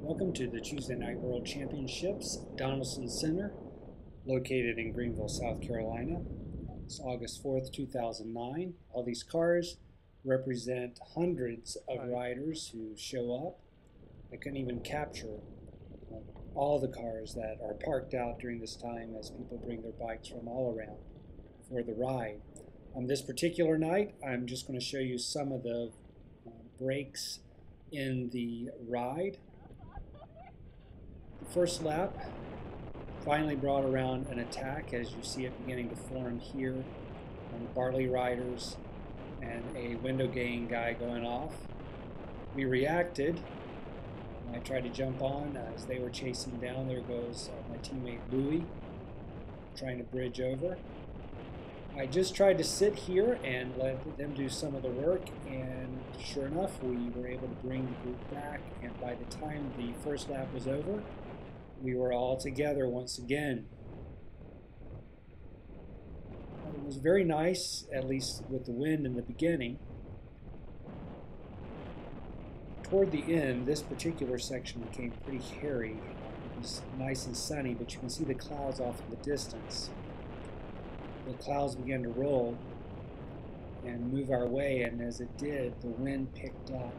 Welcome to the Tuesday Night World Championships, Donaldson Center, located in Greenville, South Carolina. It's August 4th, 2009. All these cars represent hundreds of riders who show up. I couldn't even capture all the cars that are parked out during this time as people bring their bikes from all around for the ride. On this particular night, I'm just going to show you some of the breaks in the ride. The first lap finally brought around an attack, as you see it beginning to form here on the Barley riders and a window gain guy going off. We reacted. I tried to jump on as they were chasing down. There goes my teammate Louie trying to bridge over. I just tried to sit here and let them do some of the work, and sure enough, we were able to bring the group back, and by the time the first lap was over, we were all together once again. It was very nice, at least with the wind in the beginning. Toward the end, this particular section became pretty hairy. It was nice and sunny, but you can see the clouds off in the distance. The clouds began to roll and move our way, and as it did, the wind picked up.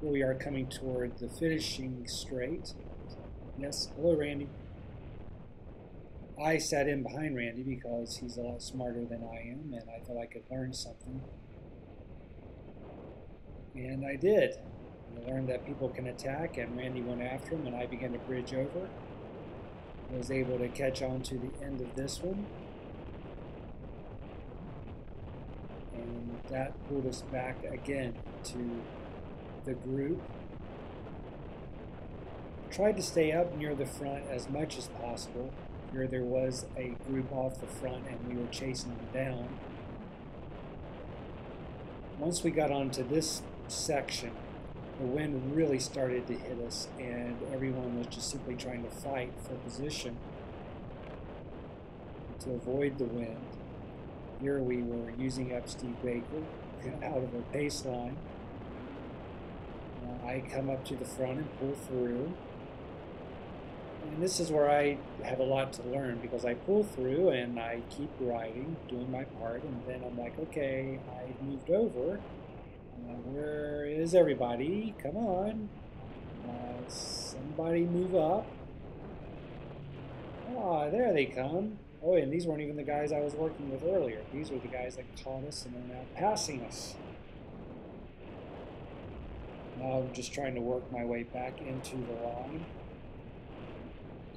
Here we are coming toward the finishing straight. Yes, hello Randy. I sat in behind Randy because he's a lot smarter than I am, and I thought I could learn something. And I did. I learned that people can attack, and Randy went after him, and I began to bridge over. I was able to catch on to the end of this one. And that pulled us back again to the group. Tried to stay up near the front as much as possible. Here there was a group off the front and we were chasing them down. Once we got onto this section, the wind really started to hit us, and everyone was just simply trying to fight for position to avoid the wind. Here we were using up Steve Baker out of a pace line. I come up to the front and pull through. And this is where I have a lot to learn, because I pull through and I keep riding, doing my part, and then I'm like, okay, I moved over. Where is everybody? Come on. Somebody move up. Ah, there they come. Oh, and these weren't even the guys I was working with earlier. These were the guys that caught us and are now passing us. Now I'm just trying to work my way back into the line.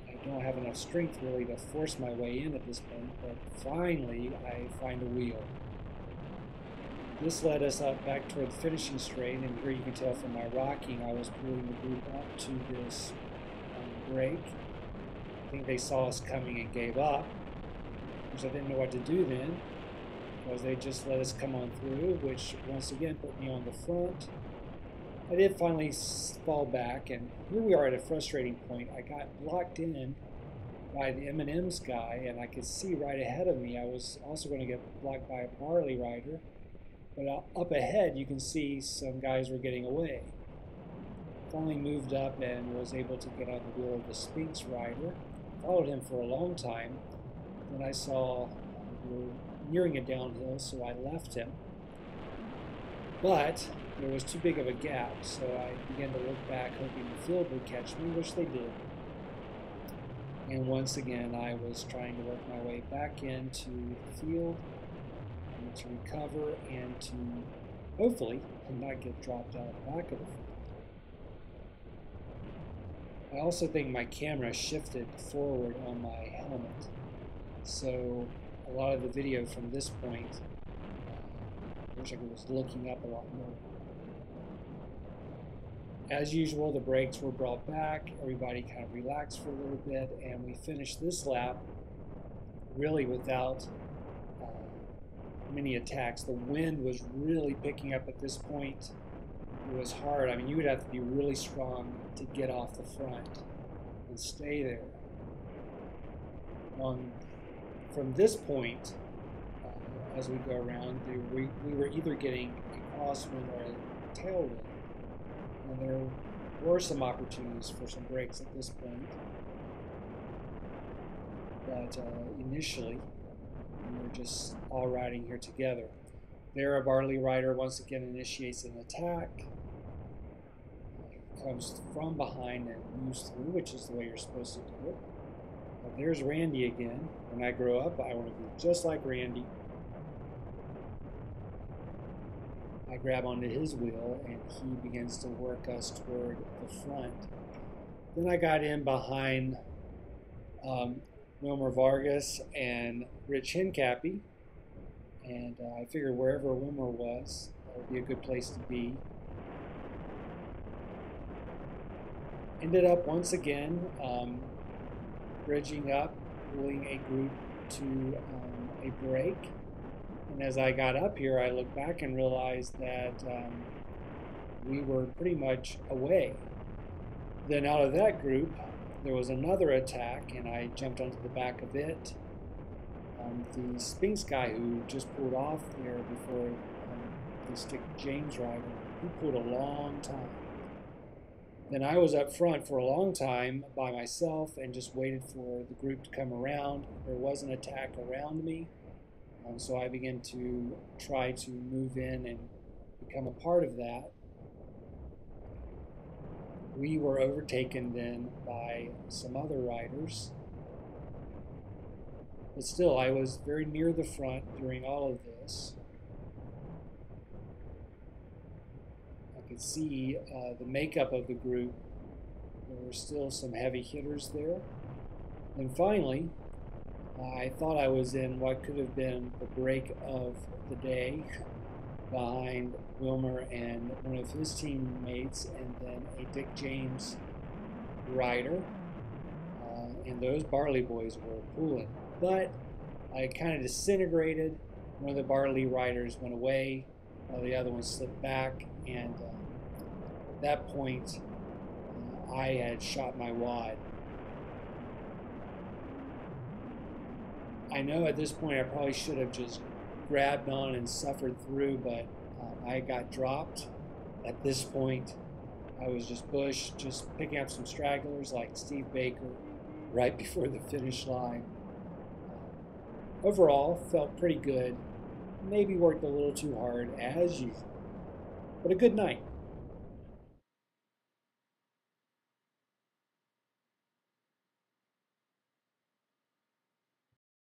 I don't have enough strength really to force my way in at this point, but finally I find a wheel. This led us up back toward the finishing straight, and here you can tell from my rocking I was pulling the group up to this break. I think they saw us coming and gave up, because I didn't know what to do then, because they just let us come on through, which once again put me on the front. I did finally fall back, and here we are at a frustrating point. I got blocked in by the M&M's guy, and I could see right ahead of me I was also going to get blocked by a Barley rider, but up ahead you can see some guys were getting away. Finally moved up and was able to get on the wheel of the Spinks rider. Followed him for a long time. Then I saw we were nearing a downhill, so I left him. But there was too big of a gap, so I began to look back, hoping the field would catch me, which they did. And once again, I was trying to work my way back into the field and to recover and to hopefully not get dropped out the back of the field. I also think my camera shifted forward on my helmet, so a lot of the video from this point, I wish I was looking up a lot more. As usual, the brakes were brought back, everybody kind of relaxed for a little bit, and we finished this lap really without many attacks. The wind was really picking up at this point. It was hard. I mean, you would have to be really strong to get off the front and stay there. From this point, as we go around, we were either getting a crosswind or a tailwind. And there were some opportunities for some breaks at this point. But initially, we were just all riding here together. There, a Barley rider once again initiates an attack. Comes from behind and moves through, which is the way you're supposed to do it. There's Randy again. When I grow up, I want to be just like Randy. I grab onto his wheel and he begins to work us toward the front. Then I got in behind Wilmer Vargas and Rich Hincapie, and I figured wherever Wilmer was, that would be a good place to be. Ended up once again bridging up, pulling a group to a break. And as I got up here, I looked back and realized that we were pretty much away. Then out of that group, there was another attack, and I jumped onto the back of it. The Spinks guy who just pulled off there before the Dick James rider, he pulled a long time. Then I was up front for a long time by myself and just waited for the group to come around. There was an attack around me, so I began to try to move in and become a part of that. We were overtaken then by some other riders, but still I was very near the front during all of this. I could see the makeup of the group. There were still some heavy hitters there. And finally, I thought I was in what could have been the break of the day behind Wilmer and one of his teammates, and then a Dick James rider. And those Barley boys were pulling. But I kind of disintegrated. One of the Barley riders went away, while the other one slipped back, and at that point, I had shot my wad. I know at this point I probably should have just grabbed on and suffered through, but I got dropped. At this point, I was just bushed, just picking up some stragglers like Steve Baker right before the finish line. Overall, felt pretty good. Maybe worked a little too hard, as usual, but a good night.